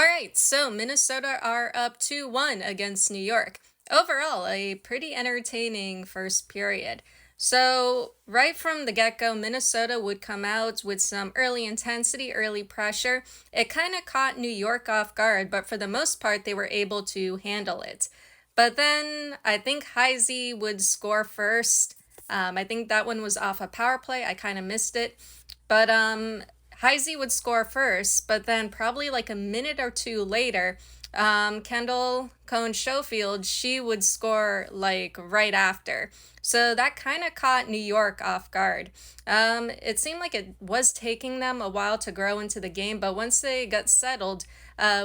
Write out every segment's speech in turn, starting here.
All right, so Minnesota are up 2-1 against New York. Overall, a pretty entertaining first period. So, right from the get go, Minnesota would come out with some early intensity, early pressure. It kind of caught New York off guard, but for the most part, they were able to handle it. But then I think Heisey would score first. I think that one was off a power play. I kind of missed it. But Heisey would score first, but then probably like a minute or two later, Kendall Cohn Schofield, she would score like right after. So that kind of caught New York off guard. It seemed like it was taking them a while to grow into the game, but once they got settled,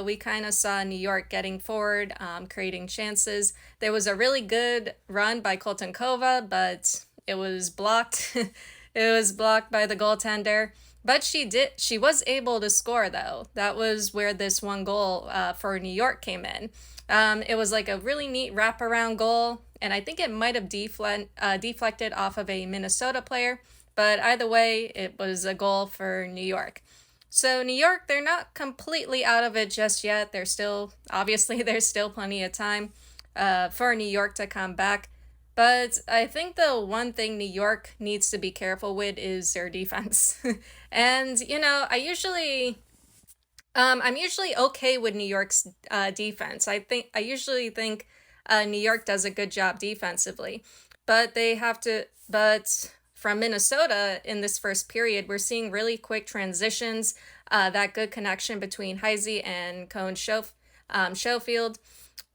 we kind of saw New York getting forward, creating chances. There was a really good run by Colton Kova, but it was blocked. It was blocked by the goaltender. But she was able to score though. That was where this one goal for New York came in. It was like a really neat wraparound goal, and I think it might have deflected off of a Minnesota player. But either way, it was a goal for New York. So New York, they're not completely out of it just yet. They're still obviously there's still plenty of time for New York to come back. But I think the one thing New York needs to be careful with is their defense. And I'm usually okay with New York's defense. I usually think New York does a good job defensively, but they have to. But from Minnesota in this first period, we're seeing really quick transitions. That good connection between Heisey and Schofield.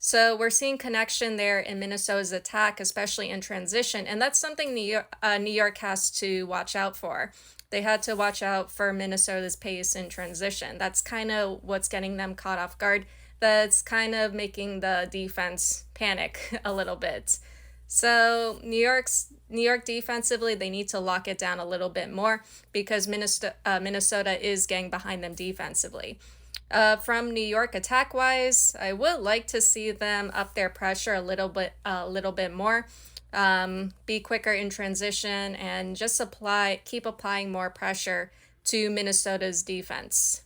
So we're seeing connection there in Minnesota's attack, especially in transition, and that's something New York has to watch out for. They had to watch out for Minnesota's pace in transition. That's kind of what's getting them caught off guard. That's kind of making the defense panic a little bit. So New York defensively, they need to lock it down a little bit more because Minnesota is getting behind them defensively. From New York attack wise, I would like to see them up their pressure a little bit more, be quicker in transition, and just keep applying more pressure to Minnesota's defense.